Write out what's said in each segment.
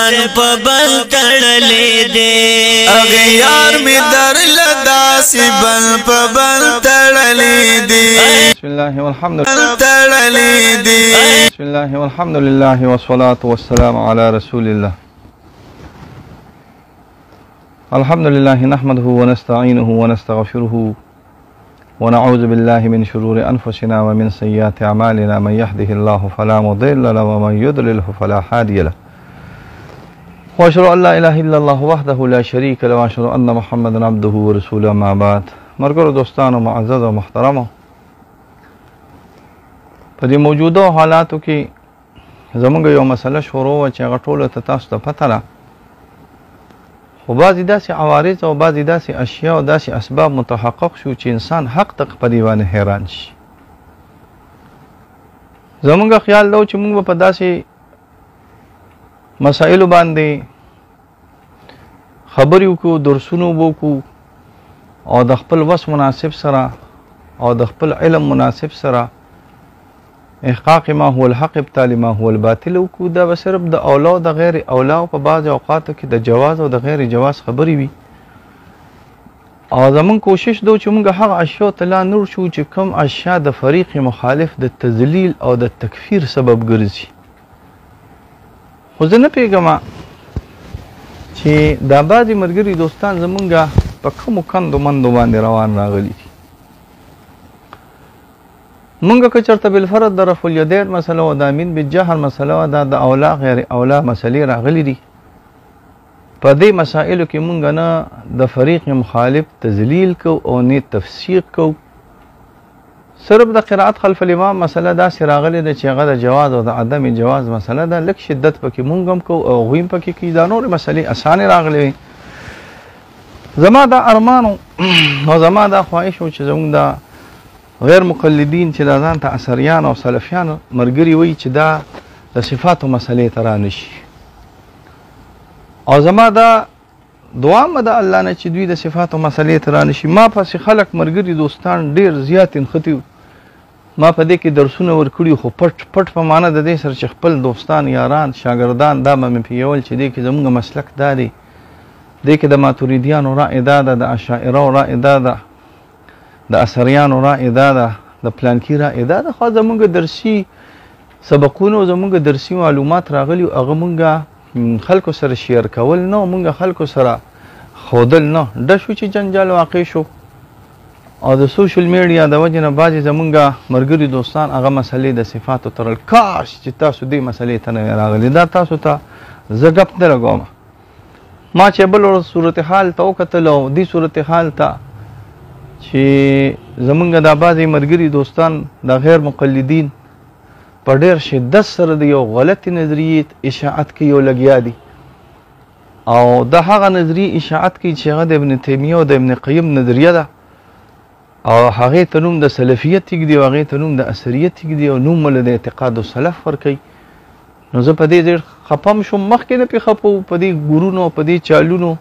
بن په بن تړلې دي اغیار می در لداسی بن په بن تړلې دي بسم الله والحمد لله تړلې دي بسم الله والحمد لله والصلاة والسلام على رسول الله الحمد لله نحمده ونستعينه ونستغفره ونعوذ بالله من شرور أنفسنا ومن سيئات أعمالنا من يهده الله فلا مضل له ومن يضلله فلا هادي له وأشهد أن لا إله إلا الله وحده لا شريك له وأشهد أن محمدا عبده ورسوله ما بعد مرګرو دوستانو معزز او محترمو په دې موجوده حالاتو کې زمونږ یو مسله شروع وه چې هغه ټولو ته تاسو ته پته ده خو بعضې داسې عوارض او بعضې داسې اشیا او داسې اسباب متحقق شو چې انسان حق ته په دې باندې حیران شي زمونږ خیال دا و چې مونږ به په داسې مسایلو باندې خبرې وکړو درسونه به وکړو او د خپل وس مناسب سره او د خپل علم مناسب سره احقاق ما هو الحق ابطال ما هو الباطل وکړو دا به صرف د اولا او د غیر اولا په بعض اوقاتو کې د جواز او د غیر جواز خبرې وي او زمونږ کوشش دا چې مونږ هغه اشیاء ته لا نور شو چې کوم اشیاء د فریق مخالف د تذلیل او د تکفیر سبب ګرځي خو زه نه پوهېږم چې دا بعضې ملګري دوستان زمونږ په کومو کندو مندو باندې روان راغلي دي مونږ که چېرته بالفرض د رفع الیدین مسله و د امین بالجهر مسله و دا د اولا غیر اولا مسلې راغلي دي په دې مسایلو کې مونږ نه د فریق مخالف تذلیل کو او نه تفسیق کو صرف د قرائت خلف الامام مسله داسې راغلې ده چې هغه د جواز او د عدم جواز مسله ده لږ شدت پکې مونږ هم کو او هغوی هم پکې کوي دا نورې مسلې اسانې راغلې وي زما دا ارمان او زما دا خواهش و چې زموږ دا غیر مقلدین چې دا ځان ته اثریان او سلفیان ملګري وایي چې دا د صفاتو مسلې ته رانشي او زما دا دعا مه د الله نه چې دوی د صفاتو مسلې ته رانشي ما پسې خلک ملګري دوستان ډېر زیات انخطي ما په دې کې درسونه ورکړي خو پټ پټ په معنا د دې سره چې خپل دوستان یاران شاګردان دا به مې پیول چې دې کې زموږ مسلک دا دی دې کې د ماتوریدیانو رأی دا ده د اشاعرو رأی دا ده د اثریانو رأی دا ده د پلانکي رأی دا ده خو زموږ درسي سبقونه او زموږ درسي معلومات راغلي هغه مونږ خلکو سره شیر کول نه مونږ خلکو سره ښودل نه ډه شو چې جنجال واقع شو او د سوشل میډیا د وجې نه بعضې زمونږ ملګري دوستان هغه مسلې د صفاتو تړل کاش چې تاسو دې مسلې ته نه وی راغلي دا تاسو ته زه ګپ نه لګوم ما چې بل ورځ صورتحال ته وکتل او دې صورتحال ته چې زمونږ دا بعضې ملګري دوستان د غیر مقلدین په ډېر شدت سره د یو غلطې نظریې اشاعت کې یو لګیا دي او د هغه نظریې اشاعت کې چې هغه د ابن تیمیه او د ابن قیم نظریه ده او هغې ته نوم د سلفیت ایږدي او هغې ته نوم د اثریت ایږدي او نوم له د اعتقاد و سلف ورکوي نو زه په دې ډېر خفه شوم مخکې نه پې خفه وو په دې ګورونو په دې چالونو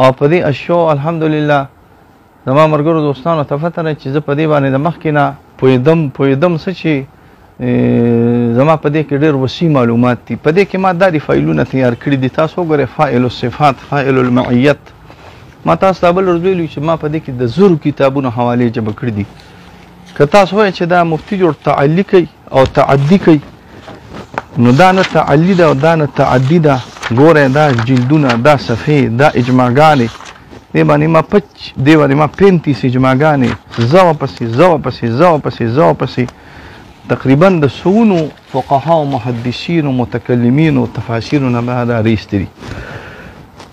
او په دې اشیاو الحمدلله زما ملګرو دوستانو ته پته ده چې زه په دې باندې د مخکې نه پوهېدم څه چې زما په دې کې ډېر وسیع معلومات دي په دې کې ما دا فایلونه تیار کړي دي تاسو وګورئ فاعل الصفات فاعل المعیت ما تاسو ته بل ورځ ویلي چې ما په دې کې د زرو کتابونو حوالې جمع کړي دي که تاسو وایئ چې دا مفتي جوړ تعلي کوي او تعدي کوي نو دا نه تعلي ده او دا نه تعدي ده ګورئ دا جلدونه دا صفحې دا اجماعګانې دې باندې ما 35 اجماعګانې زه ورپسې تقریبا د سونو فقها او محدثین او متکلمین او تفاسیرو نه بعد راایستې دي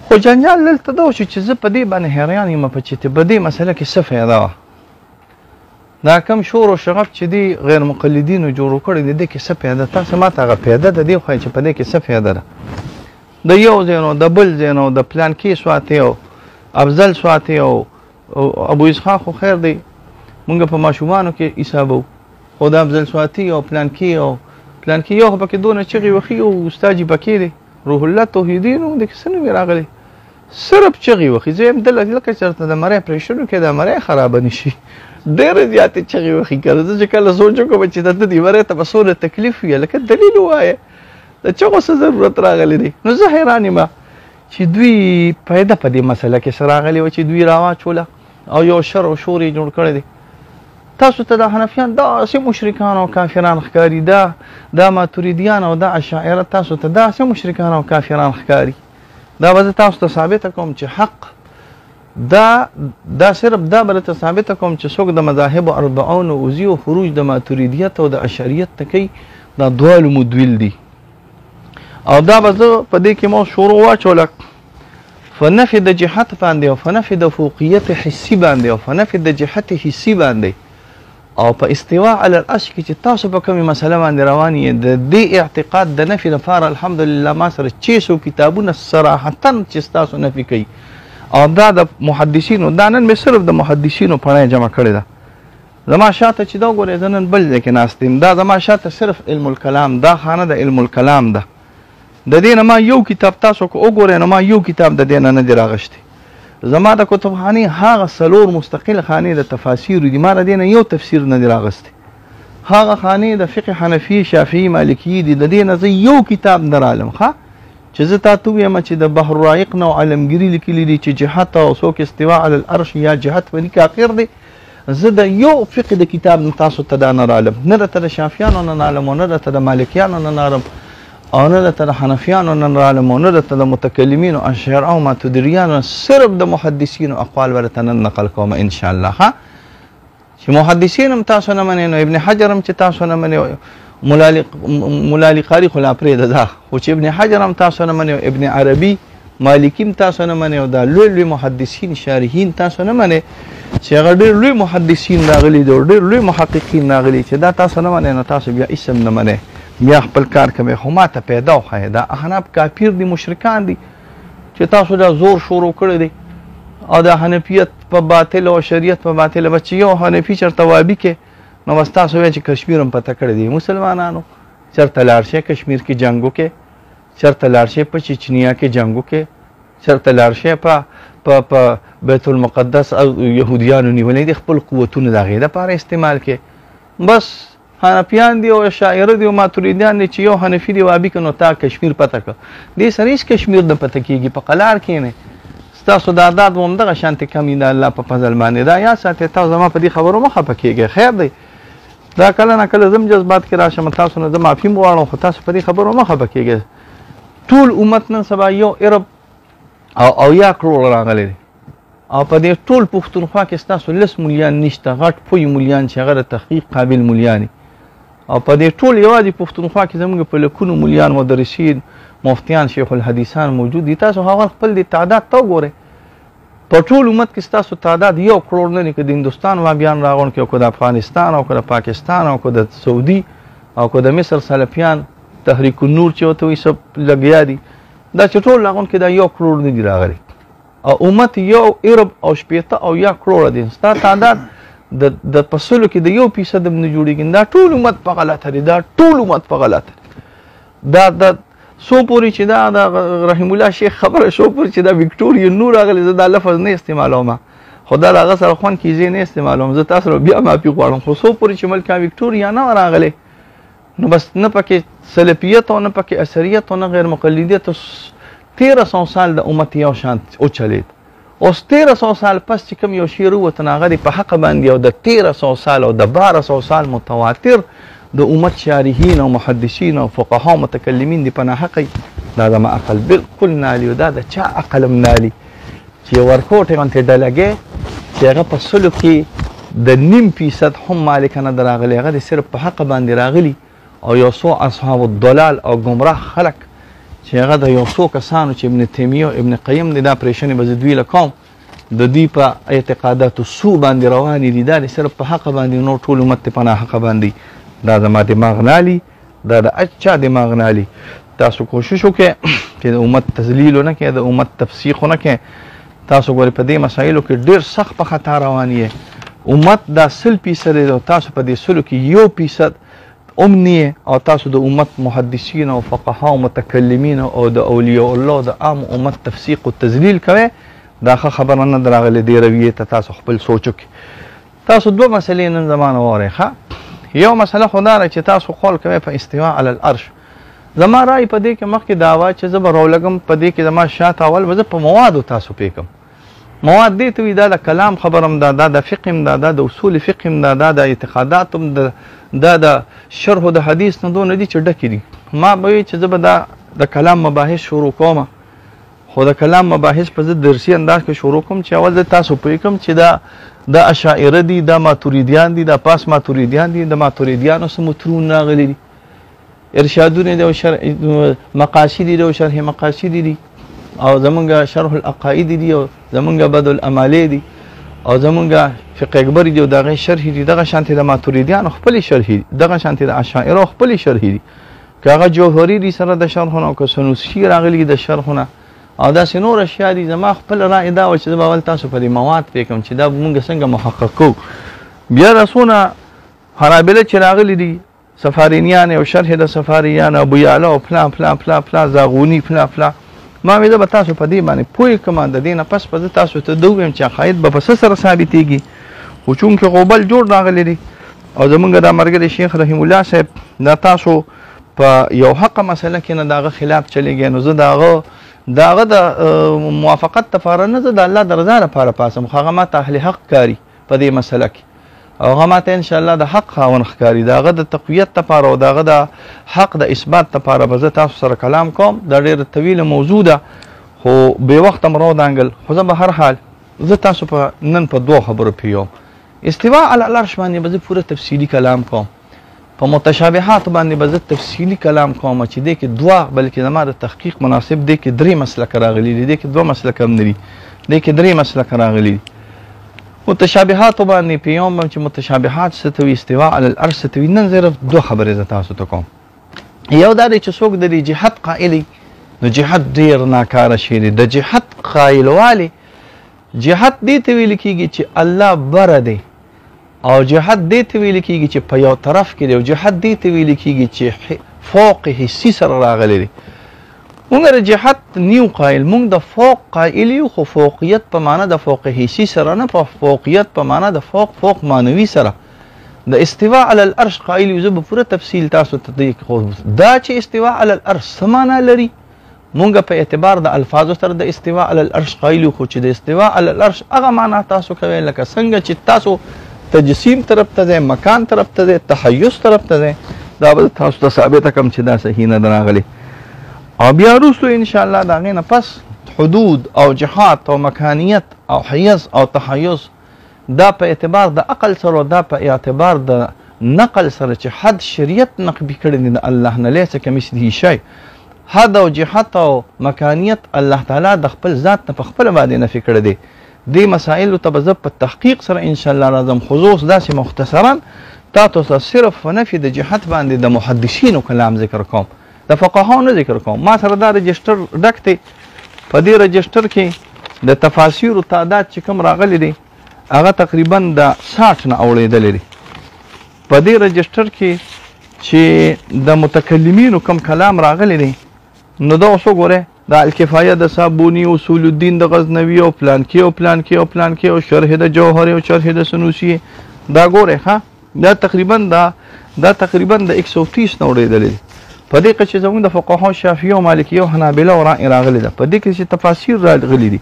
خو جنجال دلته دا وشو چې زه په دې باندې حیران یم په چې په دې مسله کې څه فایده وه دا کم شور او شغب چې دی غیر مقلدینو جوړ کړی دی دې کې څه فایده تاسو ما ته هغه فایده د دې وښایئ چې په دې کې څه فایده ده د یو ځای نو د بل ځای نو د پلانکي سواتې او افضل سواتې او ابو اسحاق خو خیر دی مونږ په ماشومانو کې حسابو خو د افضل سواتي او پلانکي یو خو پکې دونه چغې وخي او استاجي پکې دی روح الله توحیدي نو د څه نه راغلی صرف چغې وخي زه هم دلته لکه چېرته د مرۍ پرېشنو کې د مرۍ خرابه نه شي ډېرې زیاتې چغې وخي که زه چې کله سوچ وکړم چې د دې مرۍ ته به څومره تکلیف وي لکه دلیل ووایه د چغو څه ضرورت راغلی دی. نو زه حیران یم چې دوی پیدا په دې مسله کې څه راغلی و چې دوی راواچوله او یو شر او شور یې جوړ کړی دی. تاسو ته د حنفیان داسې مشرکان او کافران ښکاري، دا ماتوریدیان او دا اشاعره تاسو ته داسې مشرکان او کافران ښکاري. دا به زه تاسو ته ثابته کوم چې حق دا صرف دا به درته ثابته کوم چې څوک د مذاهبو اربعون وزي او خروج د ماتوریدیت او د اشعریت ته کوي، دا دواړو مدویل دي. او دا به زه په دې کې مو شروع واچوله په نفي د جهت باندې او په نفي د فوقیت حسي باندې او په نفي د جهت حسي باندې او په استواء علی العرش کې چې تاسو په کومه مسله باندې روان یې د دې اعتقاد د نفي لپاره الحمدلله ما سره 600 کتابونه صراحتا چې تاسو نفي کوي. او دا د محدثینو، دا نن مې صرف د محدثینو پړی جمع کړې ده. زما شاته چې دا وګورئ زه نن بل ځای کې ناست یم، دا زما شاته صرف علم الکلام، دا خانه د علم الکلام ده. د دې نه ما یو کتاب تاسو که وګورئ نو ما یو کتاب د دې نه دی راغشتی. زما د کتابخانې هغه 4 مستقل خانې د تفاسیر دي، ما د دې نه یو تفسیر نه دی راغستی. هغه خانې د فقه حنفي شافعي مالکي دي، د دې نه زه یو کتاب نه رالم ښه چې زه تاته ووایم چې د بحر الرائق نه علمګیري لیکلي دي چې جهت او څوک استواء علی العرش یا جهت په دې کې اخر دی. زه د یو فقه د کتاب نه تاسو ته دا نه رالم، نه درته د شافعیانو نه رالم او نه درته د مالکیانو نه رالم او نه درته د حنفیانو نه رالم او نه درته د متکلمینو اشاعره او ماتریدیانو، صرف د محدثینو اقوال به درته نن نقل کوم ان شاء الله. ها چې محدثین هم تاسو نه منئ نو ابن حجر هم چې تاسو نه منئ، مولا قاری خو لا پرېږده ده، خو چې ابن حجر هم تاسو نه منئ، ابن عربي مالکي هم تاسو نه منئ او دا لوی لوی محدثین شارحین تاسو نه منئ چې هغه ډېر لوی محدثین راغلي دي او ډېر لوی محققین راغلي چې دا تاسو نه منئ نو تاسو بیا اسم نه منئ، بیا خپل کار کوي. خو ما ته پیدا وښایه دا احناف کافر دي، مشرکان دي چې تاسو دا زور شروع کړی دی او د حنفیت په باطل او شریعت په باطل به چې یو حنفي چېرته وابي کې نو بس تاسو وایئ چې کشمیر هم پته کړی دی. مسلمانانو چېرته لاړ شئ کشمیر کې جنګ وکړئ، چېرته لاړ شئ په چچنیا کې جنګ وکړئ، چېرته لاړ شئ په بیت المقدس او یهودیانو نیولې دي خپل قوتونه د هغې دپاره استعمال کړئ. بس حنفیان دي او شاعره دي او ماتریدیان دي چې یو حنفي دی وابي که نو تا کشمیر پته کړه، دې سره هېڅ کشمیر نه پته کېږي. په قلار کښېنئ، ستاسو د عداد به همدغه شانتې کم وي د الله په فضل باندې. دا یاد ساتئ، تاسو زما په دې خبرو مه خفه کېږئ، خیر دی. دا کله نه کله زم جذبات کې راشم تاسو نه زه معافي م غواړم، خو تاسو په دې خبرو مه خفه کېږئ. ټول امت نن سبا یو ارب او یا کروړ راغلی دی او په دې ټول پښتونخوا کې ستاسو 10 ملیان نشته غټ پوی ملیان چې هغه د تحقیق قابل ملیان او په دې ټول یوازې پښتونخوا کې زموږ په لکونو ملیان مدرسین مفتیان شیخ الحدیثان موجود دي. تاسو هغه خپل د تعداد ته وګورئ، په ټول امت کې ستاسو تعداد 1 کروڑ نه دی، که د هندوستان وابیان راغون کې او که د افغانستان او که د پاکستان او که د سعودي او که د مصر سلفیان تحریک النور چې ورته وایي سب لګیا دي، دا چې ټول راغون کې دا 1 کروڑ نه دي راغلي او امت 1 ارب او 80 او 1 کروڑ دي. ستا تعداد د پسلو کې د 1% هم نه جوړېږي. دا ټول امت په غلطه دی، دا ټول امت په غلطه دی. دا سو پورې چې دا د رحیم الله شیخ خبره شو پورې چې دا وکټوریا نور راغلی، زه دا لفظ نه استعمالوم، خو دا د هغه سره خوند کیږي نه استعمالوم، زه تاسو سره بیا معافي غواړم. خو سو پورې چې ملکه وکټوریا نه راغلی نو بس نه پکې سلفیت او نه پکې اثریت او نه غیر مقلدیت. 1300 سال د امت یو شان وچلېد. اوس 1300 سال پس چې کوم یو شی ووته نو هغه د په حق باندې او د 1300 سال او د 1200 سال متواتر د امت شارحین او محدثین او فقها او متکلمین دی پناه حقی. دا زما عقل بالکل نالی او دا د چا عقل هم نالی چې ورکوټې غوندې ډلګې چې هغه په سلو کې د 0.5% هم مالک نه راغلی، هغه د صرف په حق باندې راغلی او یو څو اصحاب الضلال او گمراه خلک چې هغه د یو څو کسانو چې ابن تیمیه او ابن قیم دی دا پریشنې به زه دوی له کوم د دوی په اعتقاداتو سو باندې روانې دي، دا د صرف په حق باندې نور ټول امت پناه حق باندې. دا زما دماغ نالي، دا د اچا دماغ نالي. تاسو کوشش وکړئ چې د امت تذلیل ونه کړئ، د امت تفسیق ونه کړئ. تاسو ګورئ په دې مسایلو کې ډېر سخت په خطا روان یې. امت دا 100% دی او تاسو په دې 100 کې 1% امنیه او تاسو د امت محدثین او فقها او متکلمین او د اولیاء الله د عام امت تفسیق او تذلیل کوي. دا خبره نه دراغله دی رویه ته تاسو خپل سوچ وکړئ. تاسو دوه مسلې نن زمانه واره ښه. یو مسله خدای چې تاسو قول کوي په استواء علی العرش زما رای په دې کې مخکې دعوا چې زه به راولګم په دې کې زما شاته اول به زه په موادو تاسو پوه کړم. مواد دې ته وایي دا د کلام خبرم ده، دا د فقه م ده، دا د اصول فقه م ده، دا د اعتقادات م ده، دا د شرح د حدیث نه دونه دي چې ډکې دي. ما به وایي چې زه به دا د کلام مباحث شروع کوم، خو د کلام مباحث په زه درسي انداز کې شروع کوم چې اول زه تاسو پوه کړم چې دا اشاعره دي، دا ماتوریدیان دي، دا پاس ماتوریدیان دي، د ماتوریدیانو څه مترون راغلي دي، ارشادونه دي او مقاصد دي او شرح مقاصد دي او زمونږ شرح العقاید دي او زمونږ بدء الامالی دي او زمونږ فقه اکبر دي او دغه شرح دي. دغه شانتې د ماتوریدیانو خپل شرح دي، دغه شانتې د اشاعره خپل شرح دي، که هغه جوهري دي سره د شرحونه او که سنوسي راغلي د شرحونه او داسې نور اشیا دي. زما خپل رای دا و چې زه به اول تاسو په دې مواد پوه کړم چې دا مونږ څنګه محقق کوو. بیا رسونه حنابله چې راغلي دي، سفارینیان او شرح د سفاریان، ابو یعلا او فلان فلان فلان فلان، زاغونی فلان فلان، ما وې زه به تاسو په دې باندې پوه کړم. د دې نه پس به زه تاسو ته دا ووایم چې عقاید به په څه سره ثابتېږي، خو چونکې غوبل جوړ راغلی دی او زمونږ دا ملګری شیخ رحیم الله صاحب دا تاسو په یو حقه مسله کې نه د هغه خلاف چلېږي، نو زه د هغه د موافقت لپاره نه، زه د الله د رضا لپاره پاسم، خو هغه ما ته اهل حق کاري په دې مسله کې او هغه ما ته انشاءالله د حق خاوند ښکاري، د هغه د تقویت لپاره او د هغه د حق د اثبات لپاره به زه تاسو سره کلام کوم. دا ډېره طویله موضوع ده خو بې وخته م راودانګل، خو زه به هر حال زه تاسو په نن په دوه خبرو پوهوم. استواء علی العرش باندې به زه پوره تفصیلي کلام کوم، په متشابهات باندې به زه تفصیلي کلام کوم چې دې کې دوه بلکې زما د تحقیق مناسب دې کې درې مسلک راغلي دي، دې کې دوه مسلک هم نه دي، دې کې درې مسلک راغلي دي. متشابهات باندې پیوم چې متشابهات څه ته وایي، استواء علی العرش څه ته وایي. نن صرف دوه خبرې زه تاسو ته کوم. یو دا دی چې څوک د دې جهت قایل نو جهت ډېر ناکاره شی دی. د جهت قایلوالی جهت دې ته ویل کېږي چې الله بره دی او جهت دې ته ویل کېږي چې په یو طرف کې دی او جهت دې ته ویل کېږي چې فوق حسي سره راغلی دی. مونږ د جهت نیو قایل، مونږ د فوق قایل یو، خو فوقیت په معنا د فوق حسي سره نه، په فوقیت په معنا د فوق معنوي سره. د استواء علی العرش قایل یو، زه به پوره تفصیل تاسو ته دا چې استواء علی العرش څه معنا لري. مونږ په اعتبار د الفاظو سره د استواء علی العرش قایل یو، خو چې د استواء علی العرش هغه معنا تاسو کوئ لکه څنګه چې تاسو تجسیم طرف ته ځئ، مکان طرف ته ځئ، تحیز طرف ته ځئ، دا به تاسو ته ثابته کړم چې دا صحیح نه ده راغلی. او بیا وروستو انشاءالله د هغې نه پس حدود او جهات او مکانیت او حیز او تحیز دا په اعتبار د عقل سره، دا په اعتبار د نقل سره چې حد شریعت نقبي کړی دی د الله نه، لیس کمثله شی. حد او جهت او مکانیت الله تعالی د خپل ذات نه په خپله باندې نفي کړی دی. دې مسایلو ته به زه په تحقیق سره انشاءالله راځم، خصوص داسې مختصرا تاسو ته صرف په نفي د جهت باندې د محدثینو کلام ذکر کوم، د فقهاو نه ذکر کوم. ما سره دا رجسټر ډک دی، په دې رجسټر کې د تفاسیرو تعداد چې کوم راغلی دی هغه تقریبا د 60 نه اوړېدلی دی. په دې رجسټر کې چې د متکلمینو کوم کلام راغلی دی نو دا اوس وګورئ، د الکفایه د صابوني، اصول الدین د غزنوي او پلانکي او پلانکي او پلانکي او شرح د جوهري او شرح د سنوسي، دا ګورئ ښه، دا تقریبا د 130 نه اوړېدلی دی. په دې کې چې زموږ د فقهاو شافعي او مالکي او حنابله او رائے راغلی ده، په دې کې چې تفاسیر راغلي دي،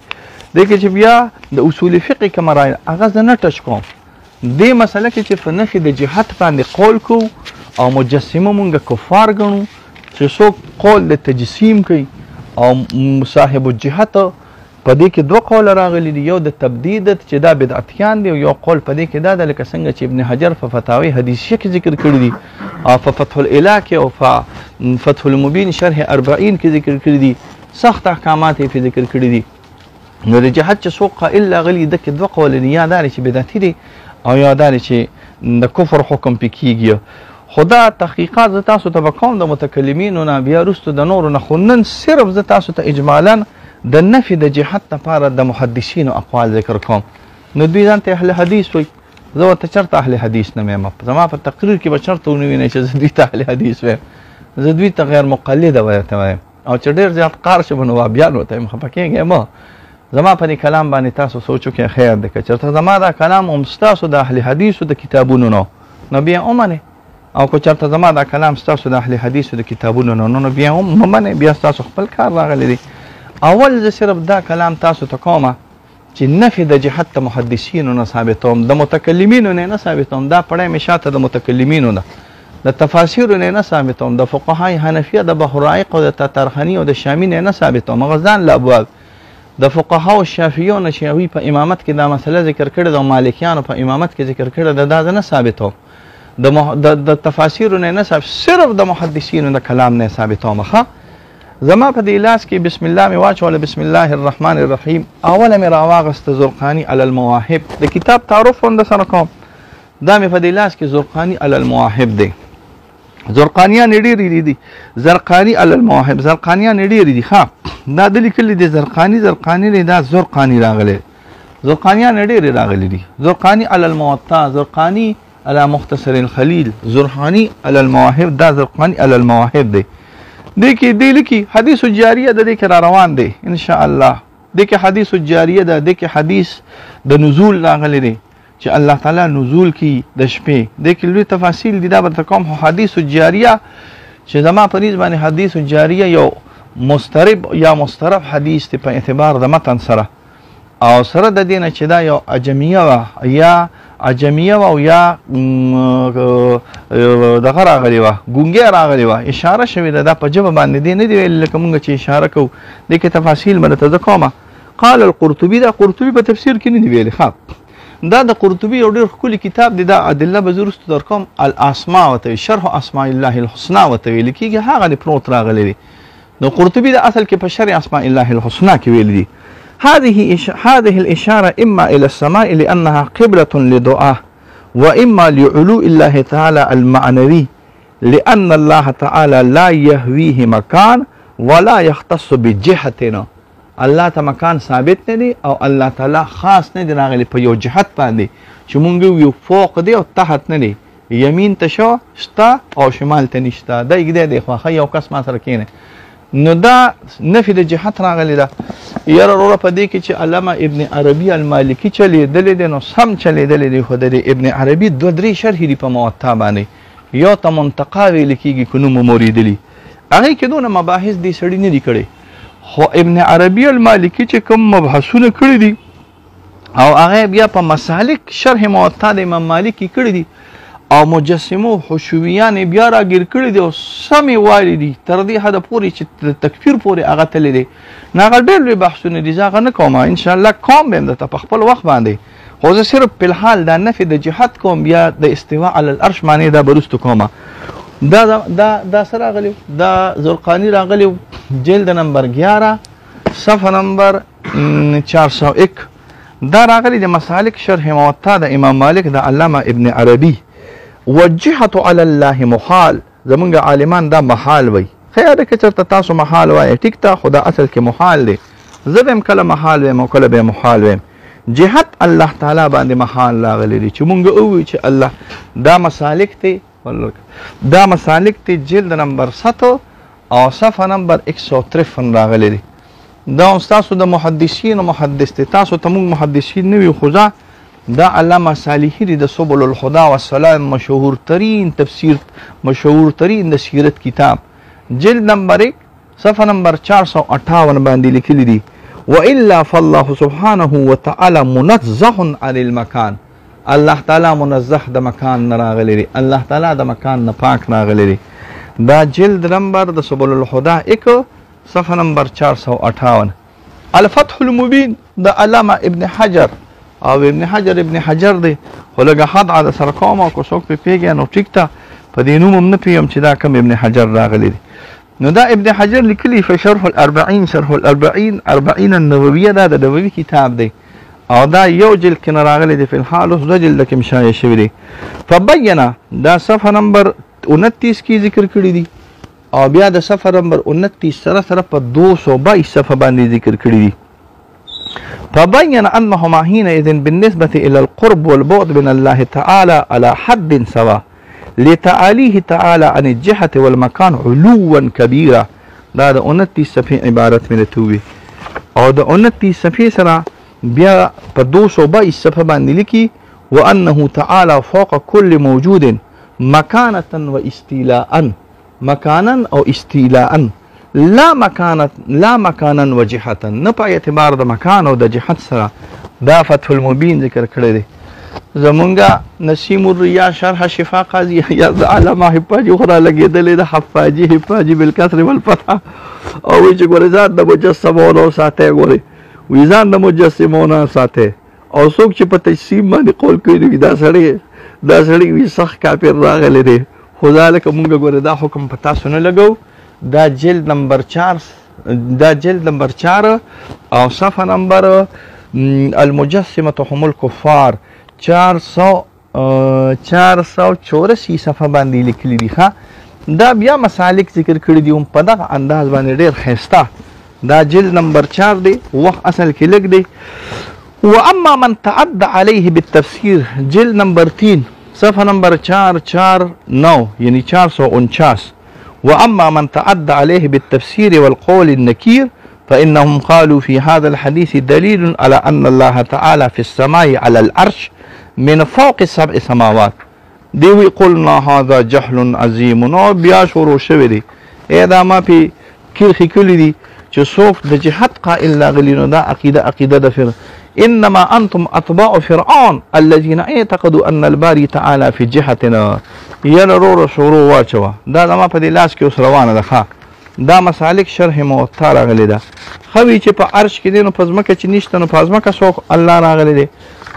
دې کې چې بیا د اصول فقه کوم رائے هغه زه نه ټچ کوم. دې مسله کې چې په نفي د جهت باندې قول کوو او مجسمه مونږ کفار ګڼو، چې څوک قول د تجسیم کوي او صاحب الجهت، په دې کې دوه قوله راغلي دي، یو د تبدید چې دا بدعتیان دي او یو قول په دې کې دا ده لکه څنګه چې ابن حجر په فتاوی حدیثیه کې ذکر کړي دي او په فتح الاله کې او په فتح المبین شرح 40 کې ذکر کړي دي، سخت احکامات یې ذکر کړي دي. نو د جهت چې څوک قائل راغلي ده کې دوه قوله دي، یا دا چې بدعتي دي او یا دا چې د کفر حکم پې کېږي. خو دا تحقیقات زه تاسو ته به کوم د متکلمینو نه، بیا وروسته د نورو نه، خو نن صرف زه تاسو ته اجمالا د نفي د جهت لپاره د محدثینو اقوال ذکر کوم. نو دوی ځان ته اهل حدیث وایي، زه ورته چېرته اهل حدیث نه ویم، زما په تقریر کې به چېرته ونه وینئ چې زه دوی ته اهل حدیث ویم، زه دوی ته غیر مقلده ورته وایم، او چې ډېر زیات قار شي به نو وهابیان ورته یم، خفه کېږئ مه. زما په دې کلام باندې تاسو سوچ وکړئ خیر دی، که چېرته زما دا کلام هم ستاسو د اهل حدیثو د کتابونو نه نو بیا ومنئ، او کو چرته زما دا کلام ستاسو د اهل حدیثو د کتابونو نو بیا هم ممنه بیا ستاسو خپل کار راغلی دی. اول زه صرف دا کلام تاسو ته کومه چې نفي د جهت د محدثینو نه ثابتوم، د متکلمینو نه ثابتوم. دا پړی مې شاته د متکلمینو ده، د تفاسیرو نه ثابتوم، د فقهای حنفیه د بحرائق او د تترخنی او د شامی نه ثابتوم. غزان لا د فقها او شافعیونو چې هغوی په امامت کې دا مسله ذکر کړې ده او مالکیانو په امامت کې ذکر کړې ده، دا نه ثابتوم. د تفاسیرو نه ثابت، صرف د محدثینو د کلام نه ثابتوم. ښه زما په دې لاس کې بسم الله مې واچوله، بسم الله الرحمن الرحیم. اوله مې راواغسته زرقاني علی المواهب، د کتاب تعارف هم درسره کوم. دا مې په دې لاس کې زرقاني علی المواهب دی. زرقانیان ډېرې دي، زرقاني علی المواهب، زرقانیان ډېرې دي. ښه دا د لیکلي دي زرقاني دی، دا زرقاني راغلی، زرقانیان ډېرې راغلي دي. زرقاني علی الموطا، زرقاني علی مختصر الخلیل، زرقاني علی المواهب، دا زرقاني علی المواهب دی. دې کې دی لیکي حدیث جاریه د دې کې را روان دی ان شاء الله. دې کې حدیث جاریه ده، دې کې حدیث د نزول راغلی دی چې الله تعالی نزول کی د شپې. دې کې لوی تفاصیل دي، دا به کوم حدیث جاریه چې زما په نسبت باندې حدیث جاریه یو مسترب یا مسترب حدیث دی په اعتبار د متن سره، او سره د دې نه چې دا یو عجمیه و یا دغه راغلی وه، ګونګی راغلی وه، اشاره شوې ده. دا په ژبه باندې دی نه دی ویل لکه مونږ چې اشاره کوو. دې کې تفاصیل به درته زه کومه. قال القرطبي، دا قرطبي په تفسیر کې نه دی ویلی. ښه دا د قرطبي یو ډېر ښکلی کتاب دی، دا ادله به زه وروسته در کوم. الاسماء ورته وایي، شرح اسماء الله الحسنا ورته ویل کېږي، هغه دی پروت راغلی دی. نو قرطبي د اصل کې په شرح اسماء الله الحسنا کې ویل دي. هذه الإشارة إما إلى السماء لأنها قبلة لدعاء، وإما لعلو الله تعالى المعنوي لأن الله تعالى لا يهويه مكان ولا يختص بجهتنا. الله ته مکان ثابت نه دی او الله تعالی خاص نه دی راغلی په یو جهت باندې چې مونږ یو فوق دی او تحت نه دی، یمین ته شته او شمال ته نشته. دا یګ دی خو یو کس ما سره کینه. نو دا نفي د جهت راغلی ده. یاره وروره په دې کې چې علامه ابن عربي المالکي چلیدلی دی نو سم چلیدلی دی، خو د ابن عربي دوه درې شرحې دي په موطا باندې. یو ته منتقا ویل کېږي که نوم موریدلي، هغې کې دونه مباحث دې سړي نه دي کړی. خو ابن عربي المالکي چې کوم مبحثونه کړي دي او هغه بیا په مسالک شرح موطا د امام مالک کې کړي دي او مجسمو حشویان بیا راګیر کړي دي او سمې وایي دي تر دې حده پورې چې تکفیر پورې هغه تللی دی. نو هغه ډېر لوی بحثونه دي، زه هغه نه کوم انشاءالله، کوم به یم درته په خپل وخت باندې. خو زه صرف په الحال دا نفي د جهت کوم، بیا د استوا علی العرش معنی دا به وروسته کومه. دا څه راغلی؟ دا زرقاني راغلی، جلد نمبر 11 صفحه نمبر 401. دا راغلی د مسالک شرح موطا د امام مالک د علامه ابن عربي. والجهة على الله محال، زمونږ عالمان دا محال وی. خیر ده که چرته تاسو محال وایې ټیک ته، خو دا اصل کې محال دی. زه به هم کله محال ویم او کله به محال ویم. جهت الله تعالی باندې محال راغلی دی چې مونږ ووایو چې الله دا مسالک دی. دا مسالک دی جلد نمبر 7 او صفحه نمبر 153 راغلی دی. دا تاسو د محدثین او محدث دی، تاسو ته مونږ محدثین نه وي، خو دا علامه صالحی دی د سبل الهدى والسلام مشهور ترین تفسیر، مشهور ترین د سیرت کتاب، جلد نمبر 1 صفحه نمبر 458 باندې لیکلی دی. والا فالله سبحانه وتعالى منزه عن المكان، الله تعالی منزه د مکان نه راغلی دی، الله تعالی د مکان نه پاک راغلی دی. دا جلد نمبر د سبل الهدى 1 صفحه نمبر 458. الفتح المبین د علامه ابن حجر، او ابن حجر دی، خو لږه حد عاده سره کوم او که څوک پرې پوهېږي نو ټیک ته، په دې نوم هم نه پوهېږم چې دا کوم ابن حجر راغلی دی. نو دا ابن حجر لیکلي په شرح الاربعین، شرح الاربعین، اربعین النوویه، دا د نووي کتاب دی او دا یو جلد کې نه راغلی دی، فی الحال اوس 2 جلد کې مشایع شوی دی. فبینه دا صفحه نمبر 29 کې ذکر کړی دی او بیا د صفحه نمبر 29 سره په 222 صفحه باندې ذکر کړی دی. فبين أنهما حينئذ بالنسبة إلى القرب والبعد من الله تعالى على حد سواء لتعاليه تعالى عن الجهة والمكان علوا كبيرا. دا 29 صفحه عبارت میں رتوی او دا 29 صفحه سره بیا په 222 صفحه باندې لیکي وأنه تعالى فوق كل موجود مکانتا و استیلاء، مکانا او استیلاء، لا مکانا و جهتا، نه په اعتبار د مکان او د جهت سره. دا فتح المبین ذکر کړی دی. زمونږه نسیم الریا شرح شفا قاضی یا د علامه حفاجي خو را لګېدلې ده، حفاجي بالکسر والفتح. او وایي چې ګورې ځان د مجسمونو ساتئ، ګورې وایي ځان د مجسمونو ساتئ. او څوک چې په تجسیم باندې قول کوي دا سړی وي سخت کافر راغلی دی. خو ذلکه مونږ ګورې دا حکم په تاسو نه لګو. دا جلد نمبر 4 او صفحه نمبر المجسمة هم الكفار 484 صفحه باندې لیکلي دي. دا بیا مسالک ذکر کړي دي په دغه انداز باندې ډېر ښایسته. دا جلد نمبر 4 دی، وخت اصل کې لږ دی. واما من تعد عليه بالتفسير جلد نمبر 3 صفحه نمبر 449 یعنی 449. واما من تعد عليه بالتفسير والقول النكير فإنهم قالوا في هذا الحديث دليل على أن الله تعالى في السماء على العرش من فوق 7 سماوات. دیوی قلنا هذا جهل عظیم. نو بیا شروع شوی دی. دا ما پی کرخی کلی دی چې څوک د جهت قائل لاغلی نو دا عقیده د فرعون. انما انتم اتباع فرعون الذين اعتقدوا ان الباري تعالى في جهتنا. یلرو شروع واچوا. دا ما په دې لاس کې اوس روانه ده. دا مسالک شرح موطا راغلی ده. خوی چې په عرش کې دی نو په ځمکه چې نشته نو په ځمکه څوک الله راغلی دی.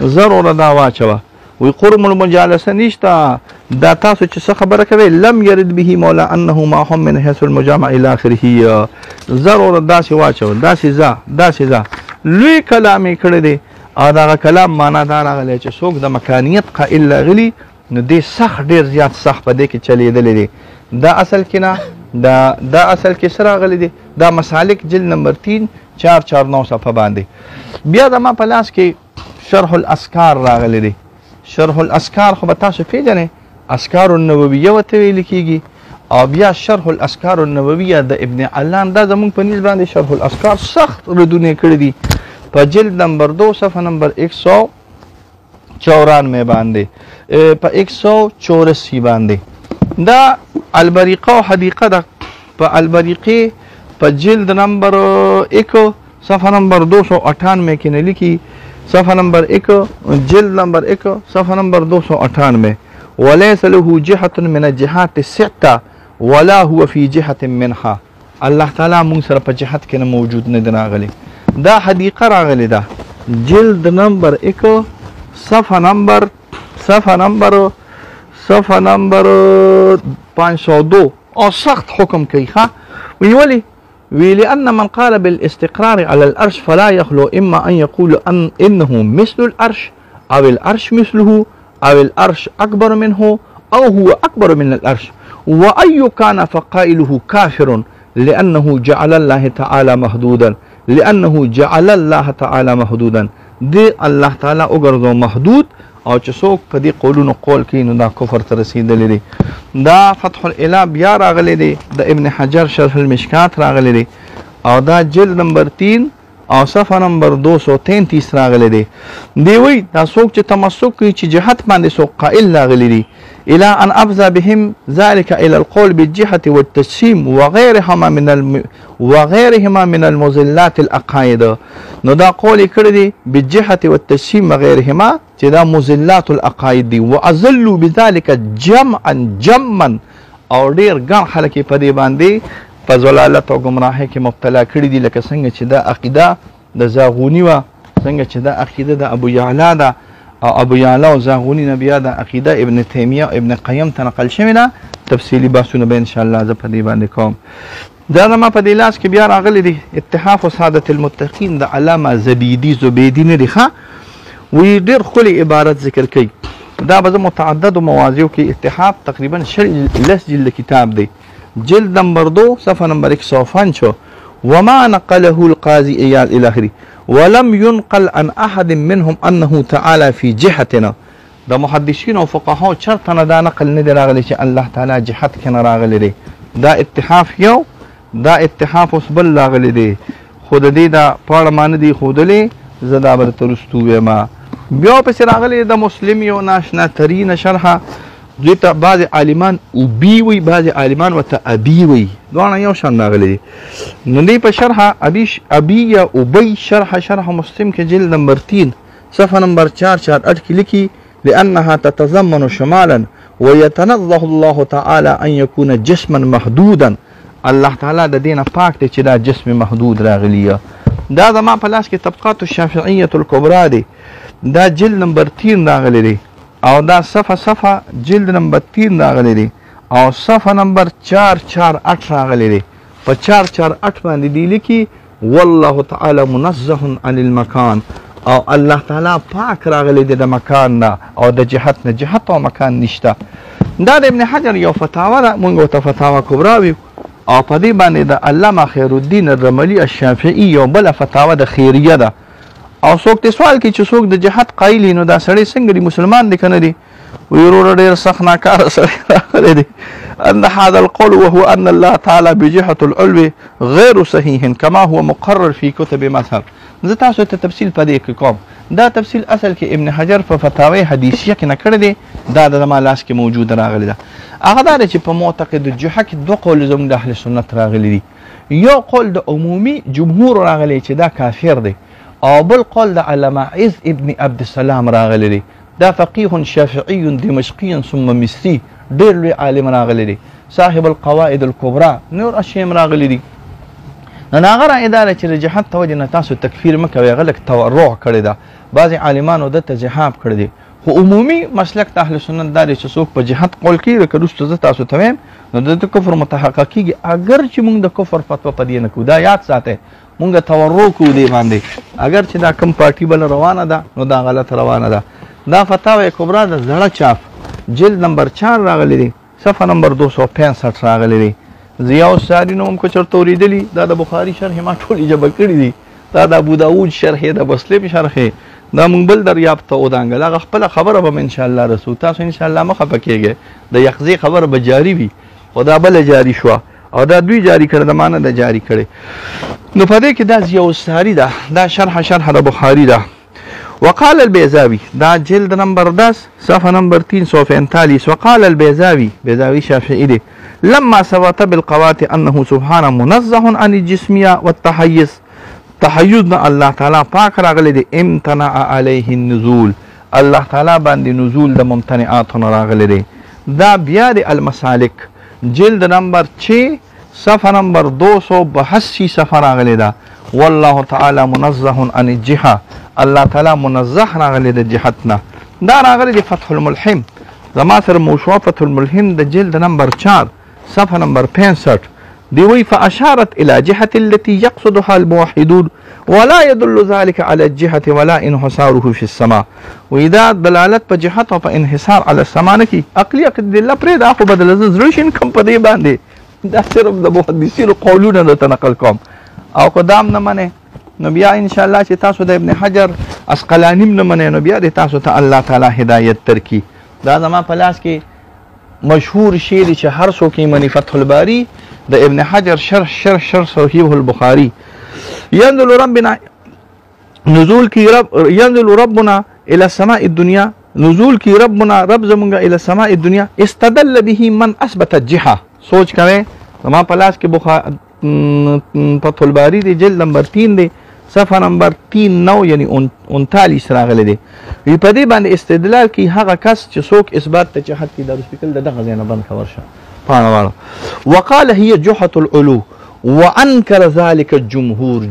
ضرور دا واچوه. وی قرب المجالسه نشته. دا تاسو چې څه خبره کوي لم يرد به مولا انه ما هم من حيث المجامع الى اخره. ضرور داسې واچوه. داسې ځه لوی کلام یې کړی دی. او دغه کلام معنا دا راغلی چې څوک د مکانیت قائل راغلی نو دې سخت ډېر زیات سخت په دې کې چلیدلی دی. دا اصل کې نه دا اصل کې سره راغلی دی. دا مسالک جلد نمبر 3 449 صفحه باندې. بیا د ما په لاس کې شرح الاسکار راغلی دی. شرح الاسکار خو به تاسو پیژنئ، اسکار النوویه ورته ویل کېږي. او بیا شرح الاسکار النوویه د ابن علان. دا زمونږ په نیز باندې شرح الاسکار سخت ردونه کړي دي په جلد نمبر 2 صفحه نمبر 194 باندې، په 184 باندې. دا البریقه و حدیقه ده. په البریقه په جلد نمبر 1 صفحه نمبر 298 کې نه لیکي. صفحه نمبر 1 جلد نمبر 1 صفحه نمبر 298. وليس له جهة من الجهات الستة ولا هو في جهة منها. الله تعالی مونږ سره په جهت کې نه موجود نه دی راغلی. دا حدیقه راغلی ده جلد نمبر 1 صفحه نمبر 502 او سخت حکم کوي. ویولي لأن من قال بالاستقرار على العرش فلا يخلو إما أن يقول إنه مثل العرش أو العرش مثله أو العرش أكبر منه أو هو أكبر من العرش. وأي كان فقائله كافر لأنه جعل الله تعالى محدودا. دي الله تعالى أغرضو محدود. او چې څوک په دې قولونو قول کوي نو دا کفر ته رسېدلی دی. دا فتح الاله بیا راغلی دی. د ابن حجر شرح المشکات راغلی دی. او دا جلد نمبر 3 او صفحه نمبر 233 راغلی دی. دی وی دا څوک چې تمسک کوي چې جهت باندې څوک قائل راغلی دی الى ان ابزى بهم ذلك الى القول بالجهه والتجسيم وغيرهما من المضلات العقائد. نو دا قول کړی دی بالجهه والتجسيم وغيرهما چې دا مضلات العقائد دي. واذلوا بذلك جمعا او ډیر ګڼ خلک په دې باندې په ضلالت او گمراهۍ کې مبتلا کړي دي. لکه څنګه چې دا عقیده د زاغونی وه، څنګه چې دا عقیده د ابو یعلا ده او ابو یعلا او زاغونی نه بیا د عقیده ابن تیمیه او ابن قیم ته نقل شوې ده. تفصیلي بحثونه به انشاءالله زه په دې باندې کوم. دا زما په دې لاس کې بیا راغلی دی اتحاف سعادة المتقین د علامه زبیدي نه دی. وی ډېر ښکلی عبارت ذکر کوي. دا به زه متعددو مواضعو کې اتحاف تقریبا 10 جلد کتاب دی. جلد نمبر 2 صفحه نمبر 105 وما نقله القاضي اياد الى اخره ولم ينقل عن احد منهم انه تعالى في جهتنا. د محدثین او فقهاو چرته نه دا نقل نه دی راغلی چې الله تعالی جهت کې نه راغلی دی. دا اتحاف یو، دا اتحاف اوس بل راغلی دی. خو د دې دا پاړه ما نه دی ښودلی، زه دا به درته وروستو ویمه. بیا پسې راغلی د مسلم یو ناشنا ترینه شرحه دوی ته بعضې عالمان اوبي وي بعضې عالمان ورته ابي وي دواړه یو شان راغلی دي نو دی په شرحه ابي یا اوبی شرح مسلم کې جلد نمبر 3 صفحه نمبر 448 کې لیکي لأنها تتضمن شمالا ويتنزه الله تعالى أن يكون جسما محدودا الله تعالی د دینه پاک دی چې دا جسم محدود راغلی دا زما په لاس کې طبقات الشافعیة الکبرا دی دا جلد نمبر 3 راغلی دی او دا صفحه جلد نمبر 3 راغلی دی او صفحه نمبر 448 راغلی دی په 448 باندې دی لیکي والله تعالی منزه عن المکان او الله تعالی پاک راغلی دی د مکان نه او د جهت نه جهت او مکان نشته دا د ابن حجر یو فتاوا ده مونږ ورته فتاوا کبرا وی او په دې باندې د علامه خیر الدین الرملی الشافعي یو بله فتاوا د خیریه ده او څوک ته سوال کوي چې څوک د جهت قایل نو دا سړی څنګه دی مسلمان دی کنه دی وی وروره ډېر سخت ناکاره سړی راغلی دی ان هذا القول وهو ان الله تعالى بجهة العلو غير صحيح كما هو مقرر في كتب مذهب زه تاسو ته تفصیل په دې کې کوم دا تفصیل اصل کې ابن حجر په فتاوی حدیثیه کې نکړی دی دا د زما لاس کې موجود راغلی ده هغه دا دی چې په معتقد جهه کې دوه قول زموږ د اهل سنت راغلی دي یو قول د عمومي جمهور راغلی چې دا کافر دی او بل قول د علامه عز ابن عبدالسلام راغلی دی دا فقيه شافعي دمشقي ثم مصري ډېر لوی عالم راغلی دی صاحب القواعد الکبرا نور اشیاء راغلی دي نو هغه رایې دا ده چې د جهاد ته وجې نه تاسو تکفیر مه کوئ هغه لږ تورع کړې ده بعضې عالمانو دته جهاب کړی دی خو عمومي مسلک د اهل سنت دا دی چې څوک په جهاد قول کوي لکه وروسته زه تاسو ته وایم نو د کفر متحقق کېږي اگر چې موږ د کفر فتوا په دې نه کوو دا یاد ساتئ موږ تورع کوو دې باندې اگر چې دا کم پارټي بله روانه ده نو دا غلط روانه ده دا فتاوی کبرا د زړه چاپ جلد نمبر 4 راغلی دی صفحه نمبر 265 راغلی دی ضیاء الساری نو هم که چېرته اورېدلي دا د بخاري شرح ما ټولې جبه کړي دي دا د ابو داود شرح د مسلم شرح دا مونږ بل دریاب ته ودانګل هغه خپله خبره به انشاءالله رسو تاسو انشاءالله مه خفه کېږئ د یخزې خبره به جاري وي خو دا بله جاري شوه او دا دوی جاري کړه د ما نه ده جاري کړې نو په دې کې دا ضیاء الساری ده دا شرح د بخاري ده وقال البيزاوي دا جلد نمبر 10 صفحه نمبر 345 وقال البيزاوي بيزاوي شافعي دي لما ثبت بالقوات انه سبحانه منزه عن الجسميه والتحيز تحيزنا الله تعالی پاک راغلی دی امتنع عليه النزول الله تعالی باندې نزول د ممتنعات راغلی دی دا بیا د المسالک جلد نمبر 6 صفحه نمبر 282 صفحه راغلی دا والله تعالی منزه عن الجهه الله تعالی منزه راغلی د جهتنا دا راغلی د فتح الملهم زما سره موسوعه فتح الملهم د جلد نمبر 4 صفحه نمبر 65 دی وی فاشارت الى جهه التي يقصدها الموحدون ولا يدل ذلك على الجهه ولا انحصاره في السماء واذا دلالت په جهت او په انحصار على السماء نه کی عقلی عقیده پرې دا خو بدل زړشن کم په دې باندې دا صرف د محدثینو قولونه د تنقل کوم او قدام نه منه نو بیا ان شاء الله چې تاسو د ابن حجر اسقلانی نه منه نو بیا د تاسو ته الله تعالی هدایت ترکی دا زما په لاس کې مشهور شعر چې هر څوک یې مني فتح الباری د ابن حجر شرح صحیح البخاری ينزل ربنا نزول کی رب ينزل ربنا الى السماء الدنيا نزول کی ربنا رب زمونږه الى السماء الدنيا استدل به من اثبت الجهه سوچ کوي زما په لاس کې فتح الباری دی جلد نمبر 3 دی صفحه نمبر 39 یعنی 39 راغلی دی په دې باندې استدلال کی هغه کس چې څوک اثبات ته جهت کی درس فکر دغه ځای نه بند خبر شه پانه وقال هي جهه العلو وانكر ذلك الجمهور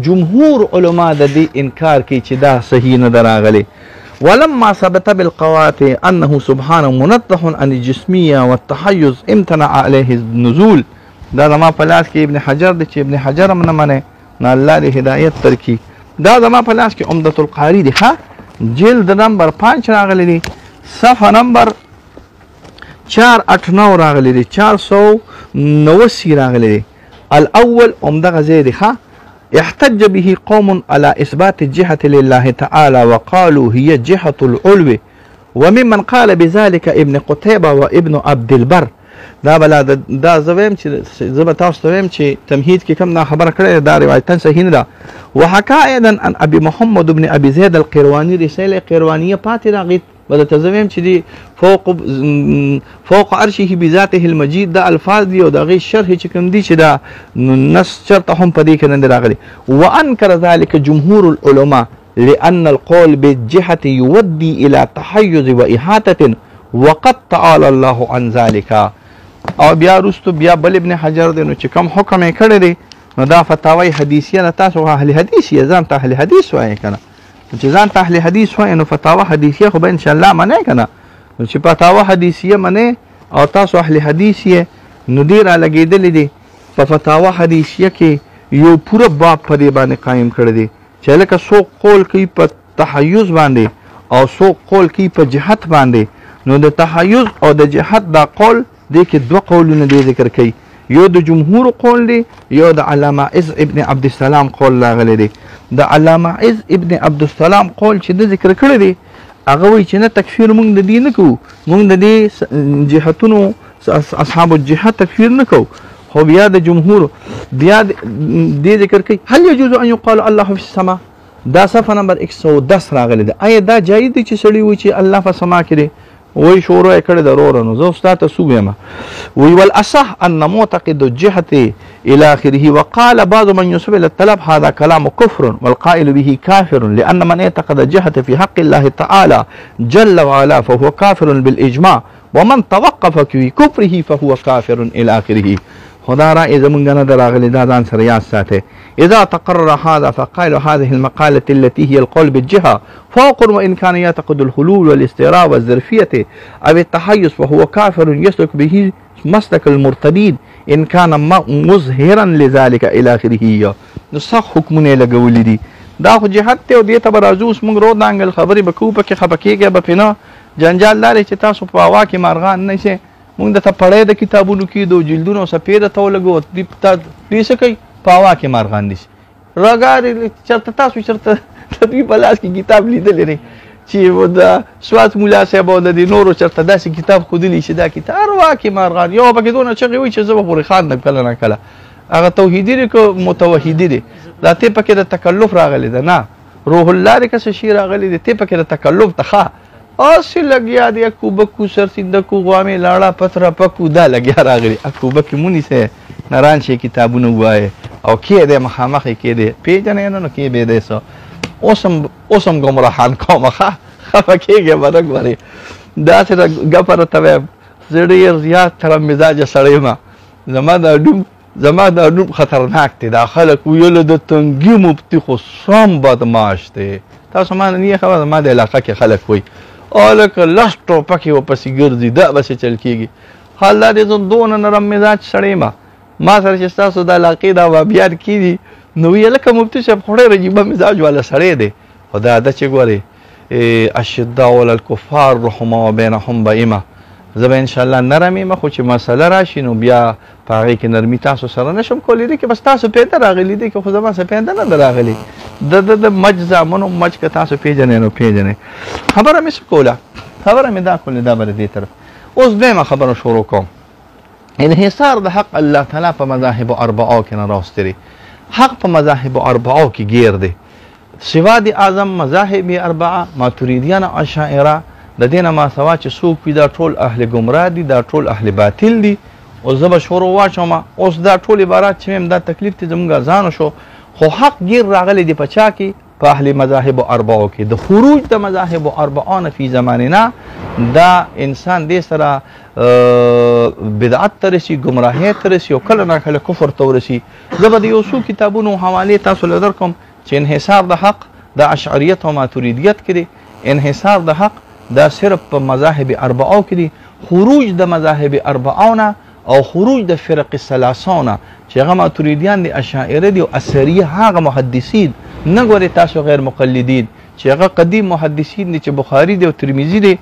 جمهور علماء د دې انکار کوي چې دا صحیح نه دراغلی ولما ثبت بالقوات انه سبحانه منزه عن الجسميه والتحيز امتنع عليه النزول دا زما په لاس کې ابن حجر دی چې ابن حجر هم نه منې نه الله دې هدایت ترکي دا زما په لاس کې عمدة القاری دی ښه جلد نمبر 5 راغلی دی صفحه نمبر 489 راغلی دی 489 راغلی دی الاول عمدغه ځای دی ښه احتج به قوم على اثبات الجهه لله تعالى وقالوا هي جهه العلو وممن قال بذلك ابن قتيبة وابن عبد البر دا بلا دا زویم چې زبر تاسو ته ویم چې تمهید کې کوم نه خبره کړې دا روایتن صحیح نه ده وحكى ايضا عن ابي محمد بن ابي زيد القيرواني رساله قيروانيه پاتې راغی بلته زه ویم چې دی فوق عرشه بذاته المجید دا الفاظ دي او د هغې شرح چې کوم دي چې دا نص چرته هم په دې کې نه دی راغلی. وانکر ذلك جمهور العلماء لأن القول بالجهة يودي إلى تحيز وإحاطة وقد تعالى الله عن ذلك. او بیا وروستو بیا بل ابن حجر دی نو چې کوم حکم یې کړی دی نو دا فتاوی حدیثیه نه تاسو اهل حدیث یې ځان ته اهل حدیث وایئ که نه چې ځان ته اهل حدیث وایئ نو فتاوا حدیثیه خو به انشاءالله منئ که نه نو چې فتاوا حدیثیه منئ او تاسو اهل حدیث یې نو دې را لګېدلې دي په فتاوا حدیثیه کې یو پوره باب په دې باندې قایم کړی دی چې لکه څوک قول کوي په تحیز باندې او څوک قول کوي په جهت باندې نو د تحیز او د جهت دا قول دې کې دوه قولونه دی ذکر کوي یو د جمهور قول دی یو د علامه عز ابن عبدالسلام قول راغلی دی. د علامه عز ابن عبدالسلام قول چې د ذکر کړی دی هغه وایي چې نه تکفیر مونږ د دې نه کوو مونږ د دې جهتونو اصحاب الجهت تکفیر نه کوو خو بیا د جمهور بیا دې ذکر کوي هل یجوز ان یقال الله فی السما دا صفحه نمبر 110 راغلی دی. آیا دا جایز دی چې سړی وایي چې الله په سما کې دی وی شروع یې کړې ده وروره نو زه استاد ته څوک یم وی والاصح ان معتقد الجهة الى اخره وقال بعض من ينسب الى الطلب هذا كلام كفر والقائل به كافر لان من اعتقد الجهة في حق الله تعالى جل وعلا فهو كافر بالاجماع ومن توقف في كفره فهو كافر الى اخره. خدا رأي زمونږ نه ده راغلی دا ځان سره یاد ساتئ. اذا تقرر هذا فقائل هذه المقالة التي هي القول بالجهة فوق وإن كان يعتقد الحلول والاستعراء والظرفية أو التحيز فهو كافر يسلك به مسلك المرتدين إن كان مظهرا لذلك إلى آخره. نو سخت حکمونه لګولي دي دا خو جهت ته او دې ته به راځو اوس موږ رو دانګل خبرې به کوو پکې خفه کېږئ به پې نه جنجال دا دی چې تاسو په هوا کې مارغان نه شئ مونږ درته پړی د کتابونو کې د جلدونو سپېده ته ولګو دوی څه کوي په هوا کې مارغان نیسي راګارې چېرته تاسو چېرته د دوی په لاس کې کتاب لیدلی دی چې د سوات ملا صاحب او د دې نورو چېرته داسې کتاب ښودلی چې دا کتاب هر کې مارغان یو پکې دونه چغې وایي چې زه به پورې خاندم کله نه کله هغه توحیدي دی که متوحدي دی دا ته پکې د تکلف راغلی ده نه روح الله دی که څه شي راغلی دی ته پکې د تکلف ته ښه آسی لگیا دی اکو بکو سرسیدکو غوامی لاړه پتره پکو دا لگیا راغلی اکو بکی مونی سه نران شي کتابونه وایه او کې دی مخامخې کې دی پیژنې نه نو کې به دی سو اوسم ګمراهان کومه خفه کېږې به نه ګورې داسې ګپه راته وایم زه ډېر زیات تره مزاجه سړی یم زما دا نوم خطرناک دی دا خلک ویله د تنګي مفتي خو سم بدماش دی تاسو ما نه خبره ما د علاقه کې خلک وایي لکه لس ټوپکې ورپسې ګرځي دا بسې چل کېږي حال دا دی زه دونه نرم مزاج سړی یم ما سره چې ستاسو د علاقې دا وابیان کېدي نو ویې لکه مفتي صاحب خو ډېر عجیبه مزاج والا سړی دی خو دا ده چې ګورې الشداء علی الکفار رحماء بینهم بئیمه زه به انشاءالله نرم یم خو چې مسله راشي نو بیا په هغې کې نرمي تاسو سره نشم کولی دی که بس تاسو پیدا راغلی دی که خو زما سره پیدا نه ده راغلی د مج زامنو مج که تاسو پیژنئ نو پیژنئ خبره مې څه کوله خبره مې دا کوله دا به د دې طرف اوس دویمه خبره شروع کوم انحصار د حق الله تعالی په مذاهب اربعو کې نه راوستلی حق په مذاهب اربعو کې ګیر دی سوا د اعظم مذاهب اربعه ماتریدیان او اشاعره د دې نه ما سوا چې څوک وي دا ټول اهل ګمراه دي دا ټول اهل باطل دي اوس زه به شروع واچوم اوس دا ټول عبارات چې مې دا تکلیف ته زموږ ځانو شو خو حق گیر راغلی دی په چا کې په اهل مذاهب اربعو کې د خروج د مذاهب اربعانه فی زماننا دا انسان دې سره بدعت ته رسي ګمراهۍ ته رسي او کله نه کله کفر ته ورسي زه به د یو څو کتابونو حوالې تاسو له درکوم چې انحصار د حق د اشعریت او ماتریدیت کې دی انحصار د حق دا صرف په مذاهب اربعو کې دی خروج د مذاهب اربعونه او خروج د فرق الثلاثونه چې هغه ماتریدیان دي اشاعره دي او اثریه هغه محدثین نه ګورې تاسو غیر مقلدین چې هغه قدیم محدثین دي چې بخاري دی او ترمذي دی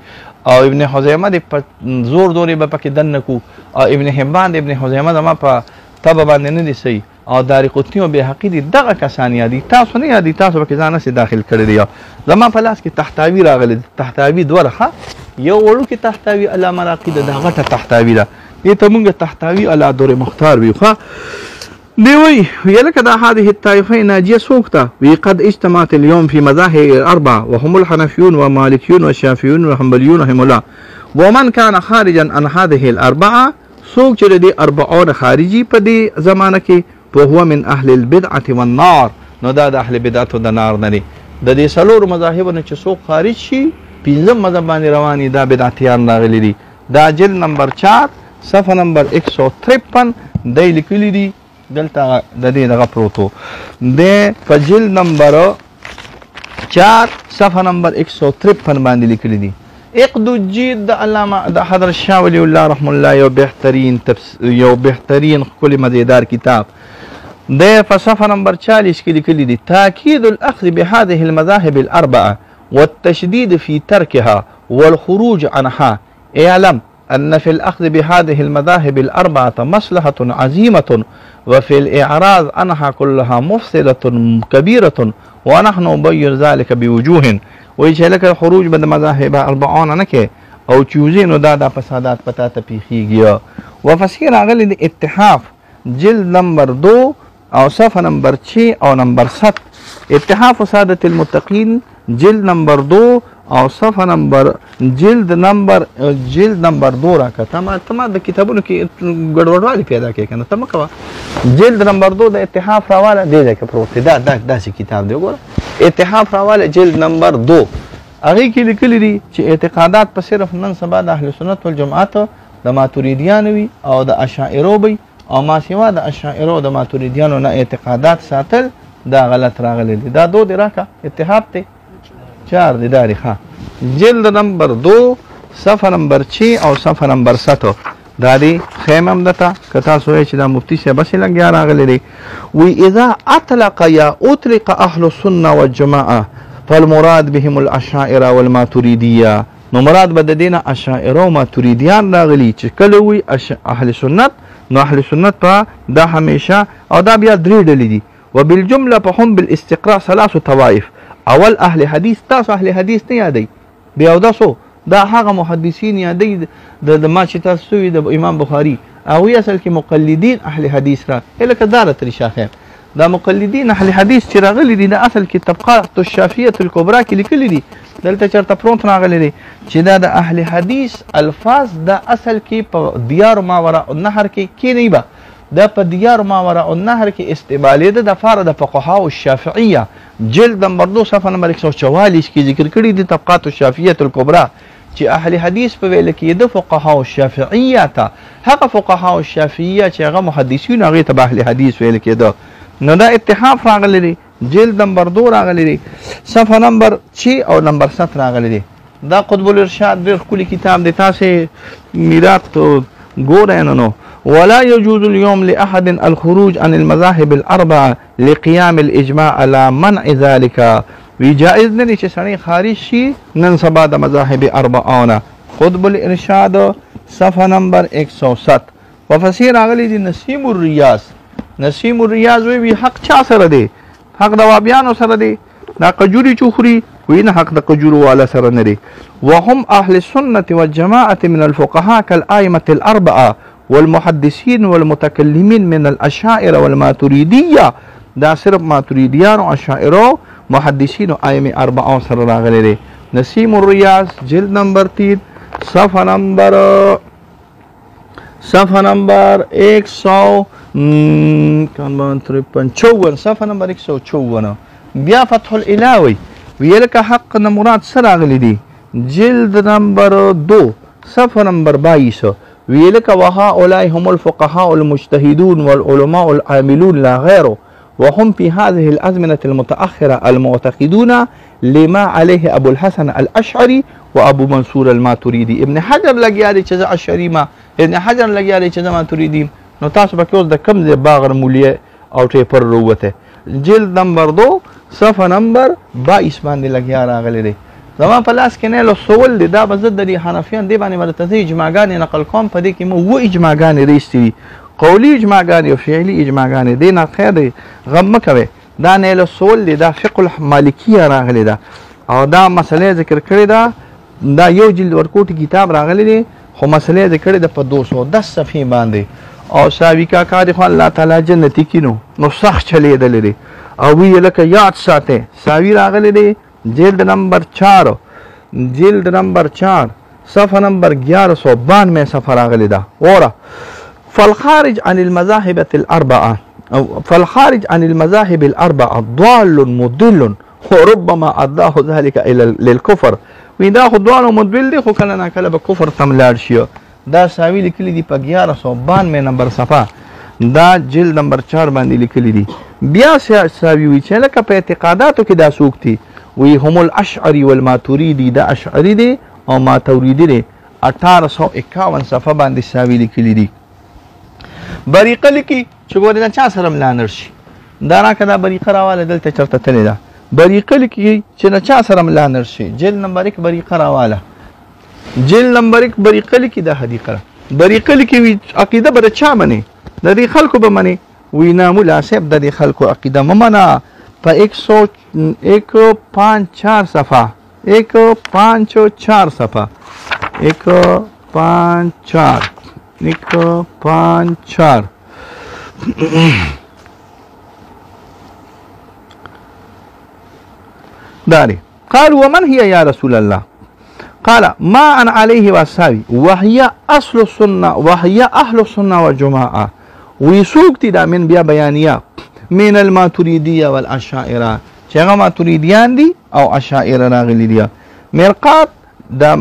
او ابن خزیمه دی په زور دورې به پکې دننه کو او ابن حبان دی ابن خزیمه زما په طبع باندې نه دی صحیح او دارقطني او بهقي دي دغه کسان یادي تاسو نه یادي تاسو پکې ځان سي داخل کړی دی زما په لاس کې تحتاوی راغلی تحتاوی دوه یو وړو کې تحتاوی علامه راقي ده غټه تحتاوی ده دې ته مونږ تحتاوی علی دور مختار وی خو دی وی لکه دا هذه الطائفه ناجيه سوکته وی قد اجتمعت اليوم في مذاهب الاربعه وهم الحنفيون والمالكيون والشافعيون والحنبليون رحم الله ومن كان خارجا عن هذه الاربعه سوک چې د اربعون خارجي په دې زمانه کې وهو من اهل البدعه والنار نو دا د اهل بدعت او د نار نه دی د دې څلور مذاهب نه چې څوک خارج شي پنځم مذهب باندې رواني دا بدعتيان راغلي دي دا جلد نمبر 4 صفحه نمبر 153 دی لیکلي دي دلته د دې دغه پروتو د په جلد نمبر 4 صفحه نمبر 153 باندې لیکلي دي اقد الجید د علامه د حضرت شاه ولی الله رحم الله یو بهترین کلی مزیدار کتاب د په صفحه نمبر 40 کې لیکلي دي تاکید الاخذ بهذه المذاهب الاربعه والتشديد في تركها والخروج عنها اعلم أن في الأخذ بهذه المذاهب الأربعة مصلحة عظيمة وفي الإعراض عنها كلها مفسدة كبيرة ونحن نبين ذلك بوجوه ويشلك الخروج بد مذاهب أربعون نكي أو تشوزين دا فسادات بتاتا بيخيجيا وفسير أغلي الاتحاف جلد نمبر 2 أو صفحة نمبر 6 أو نمبر 7 اتحاف سادة المتقين جلد نمبر 2 او صفحه نمبر جلد نمبر 2 راکا تمام د کتابونو کې ګډوډوالي پیدا کوي کنه تم کوه جلد نمبر 2 د اتحاف حواله دی ځکه پروت دا کتاب دی وګوره اتحاف حواله جلد نمبر 2 هغه کې لیکلي دي چې اعتقادات په صرف نن سبا د اهل سنت والجماعت د ماتوریدیان وي او د اشاعره وي او ما سوا د اشاعره او د ماتوریدیانو نه اعتقادات ساتل دا غلط راغلي دي دا 2 دی راکا اتحاف ته 4 دی داری ها جلد نمبر 2 صفحه نمبر 6 او صفحه نمبر 7 داری خیمم دتا کتا سوې چې دا مفتی سے بس لګیا راغلی دی وی اذا اطلق یا اطلق اهل السنه والجماعه فالمراد بهم الاشاعره والماتريديه نو مراد بد دینه اشاعره او ماتریدیان راغلی چې کله وی اهل سنت نو اهل سنت په دا همیشه او دا بیا درې ډلې دي وبالجمله فهم بالاستقراء 3 طوائف اول اهل حدیث تاسو اهل حدیث نه یادای بیا داسو دا هغه محدثین یادای د ما چې تاسو د امام بخاری او اصل کې مقلدین اهل حدیث را الکه دارت رشاخه دا مقلدین اهل حدیث چې راغلي دي د اصل کې طبقات الشافعیه الکبرى کې لیکلي دي دلته چرته پرونت راغلي دي چې دا د اهل حدیث الفاظ د اصل کې په دیار ماوراء النهر کې نه به دا په دیار ماوراء النهر کې استعمالي ده د فار د فقهاء الشافعیه جلد نمبر 2 صفحه نمبر 144 کې ذکر کړی دي طبقات الشافعیه الکبرى چې اهل حدیث په ویل کې د فقهاء الشافعیه ته هغه فقهاء الشافعیه چې هغه محدثین هغه ته اهل حدیث ویل کېده نو دا اتحاف راغلی دی جلد نمبر 2 راغلی دی صفحه نمبر 6 او نمبر 7 راغلی دی دا قطب الارشاد ډېر ښکلی کتاب دی تاسې میرات ګورئ نو ولا يجوز اليوم لأحد الخروج عن المذاهب الأربعة لقيام الإجماع على منع ذلك وجائز ندي چې سړی خارج شي نن سبا د مذاهب اربعونه قطب الارشاد صفحه نمبر 107 وفسیر اغلی دی نسیم الریاض وی حق چا سره دی حق د وابیانو سره دی دا قجوري چوخري وین حق د قجورو والا سره نه دی وهم اهل السنه والجماعه من الفقهاء كالائمه الاربعه والمحدثين والمتكلمين من الاشاعره والماتريديه دا صرف ماتريديان او اشاعره محدثين او ائمه اربعه سره راغلي دي نسیم الریاض جلد نمبر 3 صفحه نمبر 153 صفحه نمبر 154 بیا فتح الالهوی ویلک حق نه مراد سره راغلي دي جلد نمبر 2 صفحه نمبر 22 ویلک وهؤلاء هم الفقهاء المجتهدون والعلماء العاملون لا غيره وهم في هذه الأزمنة المتأخرة المعتقدون لما عليه أبو الحسن الأشعري وأبو منصور الماتريدي ابن حجر لګیا دی چې اشعري ما ابن حجر لګیا دی چې ماتريدي نو تاسو به کوم د کم ځای باغر مولیه او ټیپر وروته جلد نمبر 2 صفحه نمبر 22 باندې لګیا راغلی دی زما په لاس کې نه لو سوال دی دا به زه د حنفیان دی باندې ورته اجماعګانې نقل کوم په دې کې مو و اجماعګانې ریستي قولی اجماعګانې او فعلی اجماعګانې دی نه خیر دی غم مه کوئ دا نه له سوال دی دا فقه المالکیه راغلی ده او دا مسله ذکر کړې ده دا یو جلد ورکوټي کتاب راغلی دی خو مسله ذکر کړې ده په 210 صفحې باندې او ساوي کاکا دی خو الله تعالی جنتی کینو نو سخت چلیدلی دی او وی لکه یاد ساته ساوي راغلی دی جلد نمبر 4 جلد نمبر 4 صفحه نمبر 1192 صفحه راغلی ده وره فالخارج عن المذاهب الاربعه او فالخارج عن المذاهب الاربعه ضال مضل وربما اداه ذلك الى للكفر ودا خو ضال مضل دی خو کله نه کله به کفر تم لاړ شي دا ساوي لیکلی دی په 1192 نمبر صفحه دا جلد نمبر 4 باندې لیکلی دی بیا ساوي وی چې لکه په اعتقاداتو کې دا سوکتی وی هم الاشعری والماتوریدی دا اشعری دی او ماتوریدی دی 1851 صفحه باندې ساوي لیکلی دی بریقه لیکي چې ګورې دا چا سره ملا نرشي دا راکه دا بریقه راواله دلته چرته تللی ده بریقه لیکي چې نه چا سره ملا نرشي جلد نمبر 1 بریقه راواله جلد نمبر 1 بریقه لیکي دا حدیقه بریقه لیکي وی عقیده به چا مني د دې خلکو به مني وی نه مولا صاحب د دې خلکو عقیده ممنه په 154 صفحه 154 صفحه 154 داري قال ومن هي يا رسول الله قال ما أنا عليه وأصحابي وهي أصل السنة وهي أهل السنة والجماعة ويسوقتي دا من بيا بيانية من الماتريدية والأشاعرة شيخ ماتريديان دي أو أشاعرة راغلي دي مرقات دا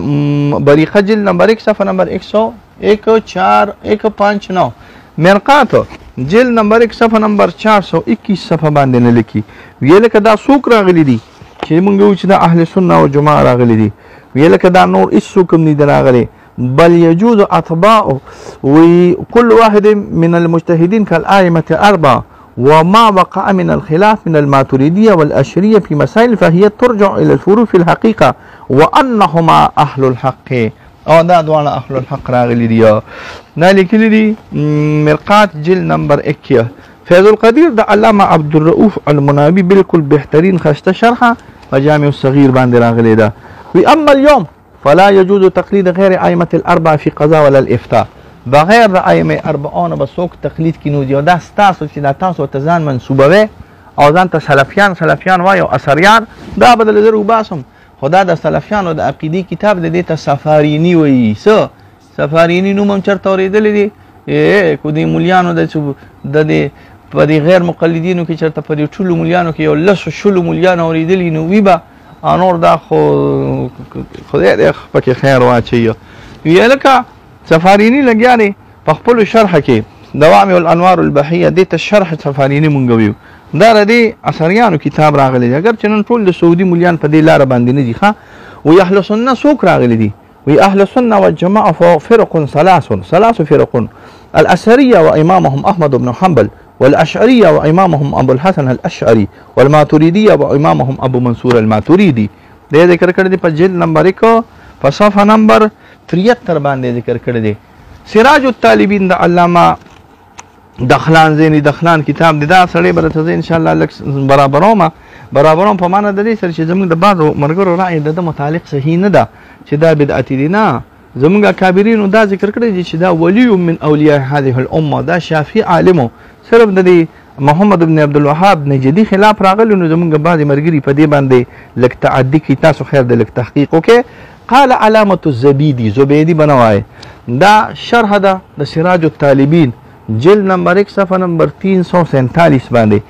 بريقة جلد نمبر 1 صفحة نمبر 159 مرقات جلد نمبر 1 صفحة نمبر 421 صفحة باندې نه لیکي ویل کدا سوق راغلي دي چې مونږ یو چې د اهل سنت او جماعت راغلي دي ویل کدا نور هیڅ کوم نه راغلي بل يجوز اتباع وكل واحد من المجتهدين كالائمه الاربعه وما وقع من الخلاف من الماتريديه والاشعريه في مسائل فهي ترجع الى الفروع في الحقيقه وانهما اهل الحق او دا دوانه اهل الحق راغلي دي نه لیکلي دي مرقات جلد نمبر 1 فیض القدیر د علامه عبدالرؤوف المنابی بالکل بهترین خسته شرحه په جامع الصغیر باندې راغلی ده وی اما اليوم فلا يجوز تقليد غير ائمه الاربعه في قضاء ولا الافتاء بغیر د ائمه اربعون به څوک تقلید کینو دی دا ستاسو چې دا تاسو ته ځان منسوبوي او ځان ته سلفیان وایي او اثریان دا بدل زر وباسم خدا د سلفیانو د عقیدی کتاب د دې ته سفارینی وایي سفارینی نوم هم چرته اورېدلی دی کو دې مولیانو د دې په دې غیر مقلدینو کې چرته په دې ټولو مولیانو کې یو لسو شلو مولیانو اورېدلي نو وي به انور دا خو خدای دې پکې خیر واچوي ویې لکه سفاریني لګیا دی په خپلو شرحه کې دوام الانوار البحیه دې ته شرح سفاریني مونږ ویو دا د دې اثریانو کتاب راغلی دی اگر چې نن ټول د سعودي مولیان په دې لاره باندې نه دي ښه وی اهل سنت څوک راغلی دي وی اهل السنه والجماعه فرق ثلاث فرق الاشعريه وامامهم احمد بن حنبل والاشعريه وامامهم ابو الحسن الاشعري والماتريديه وامامهم ابو منصور الماتريدي دې ذکر کړی دی په جلد نمبر 1 په صفحه نمبر 73 باندې ذکر کړی دی سراج الطالبین د علامه دخلان زینی دخلان کتاب دی دا سړی برته ان شاء الله لک برابروم په معنا د دې سره چې زموږ د بعضو مرګرو رائے د متعلق صحیح نه ده چې دا بدعت دي نه زموږ کابرینو دا ذکر کړی چې دا ولی من اولیاء هذه الامه دا شافعي عالمو صرف د محمد بن عبد الوهاب نجدي خلاف راغلی نو زموږ بعضی مرګري په دې باندې لک تعدی کی تاسو خیر د لک تحقیق وکي قال علامه الزبيدي زبيدي بنوای دا شرح ده د سراج الطالبین جلد نمبر 1 صفحه نمبر 347 باندې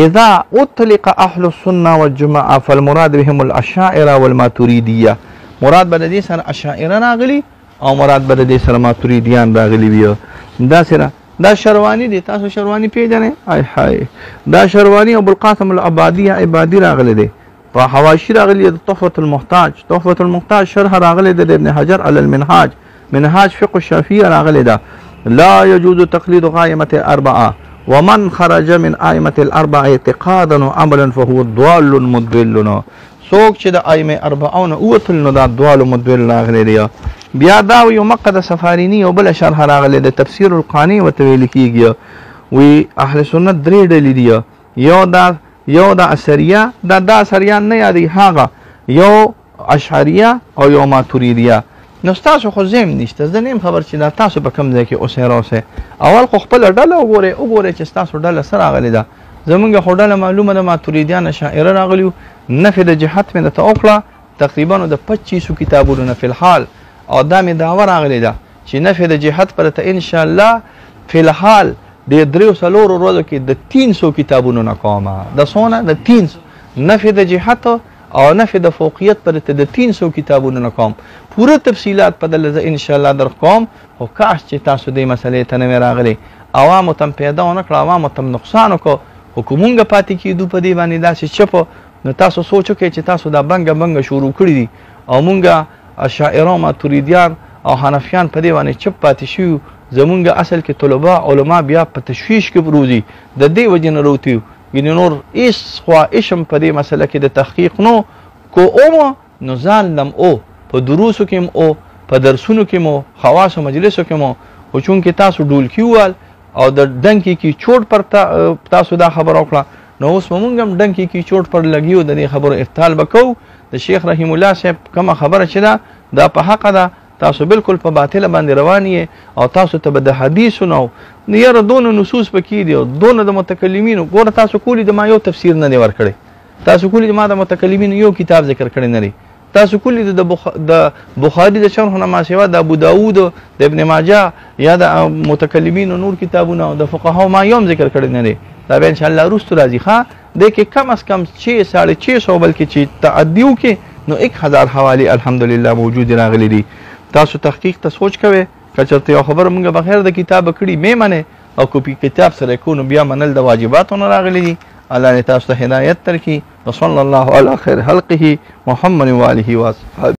اذا اطلق اهل السنه والجماعه فالمراد بهم الاشاعره والماتريديه مراد بد دې سره اشاعره راغلي او مراد بد دې سره ماتریدیان راغلي وي دا سره دا شروانی دي تاسو شروانی پیژنئ هاي دا شروانی ابو القاسم العبادي عبادي راغلي دي په حواشی راغلي د تحفه المحتاج شرح راغلي د ابن حجر على المنهاج منهاج فقه الشافعي راغلي دا لا يجوز تقليد قائمه الاربعه ومن خرج من ائمه الاربعه اعتقادا وعملا فهو ضال مضل څوک چې د ائمه اربعون اوتل نو دا ضال مضل راغلي دی بیا دا یو مقد سفارینی او بل شرح راغلی د تفسیر القانی وتویل کیږي وی اهل سنت درې ډلې دي یو دا اثریه دا اثریان نه یادي هغه یو اشعریه او یو ماتریدیه نو ستاسو خو زم نشته زه نیم خبر چې دا تاسو په کوم ځای کې اوسئ راوسئ اول خو خپله ډله وګورئ چې ستاسو ډله څه راغلې ده زمونږ خو ډله معلومه ده ماتوریدیان شاعره راغلي وو نفي د جهت مې درته وکړه تقریبا د 25 کتابونو نه فی الحال او دا مې دعوه راغلې ده چې نفي د جهت پر ته انشاءالله فی الحال د 3 ورځو کې د 300 کتابونو نه کومه د څونه د 300 نفي د جهت او نفي د فوقیت پر ته د 300 کتابونو نه کوم پوره تفصیلات په دلته ان شاء الله در کوم او کاش چې تاسو دې مسلې ته نه راغلي عوامو تم پیدا ونه کړ عوامو تم نقصان وکړو حکومت پاتې کیدو په دې باندې داسې چپ نو تاسو سوچو کې چې تاسو دا بنګ شروع کړی دي او مونږه اشاعره ماتوریدیان او حنفیان په دې باندې چپ پاتې شو زمونږ اصل کې طلبه علما بیا په تشویش کې بروزي د دې وجه نه وروتیو ګینې نور هېڅ خوا اشم په دې مسله کې د تحقیق نو کو اومه نو ځان لم او په دروسو کې او په درسونو کې مو خواصو مجلسو کې مو خو چونکې تاسو ډولکي ووال او د ډنکې کې چوټ پر تاسو دا خبره وکړه نو اوس مونږ هم ډنکې کې چوټ پر لګیو د دې خبرو افتال به کوو د شیخ رحیم الله صاحب کومه خبره چې ده دا په حقه ده تاسو بالکل په باطله باندې روان یې او تاسو ته به د حدیثو نه یاره دونه نصوص پکې دي او دونه د متکلمینو ګوره تاسو کولی د ما یو تفسیر نه دی ورکړی تاسو کولی د ما د متکلمینو یو کتاب ذکر کړی نه دی تاسو کولی د بخاري د شرح نه ما سوا د ابو داود د ابن ماجه یا د متکلمینو نور کتابونه او د فقهاو ما یوم ذکر کړی نه دی دا به ان شاء الله وروسته راځي ښه د کې کم از کم 600 بلکې چې تعدیو کې نو 1000 حوالی الحمدلله موجود راغلي دي تاسو تحقیق ته سوچ کوئ که چېرته یو خبره مونږ بغیر د کتابه کړي مې منې او کپي کتاب سره کو نو بیا منل د واجباتو نه راغلي دي الله دې تاسو ته هدایت درکړي وصلی الله علی خیر خلقه محمد و آله و اصحابه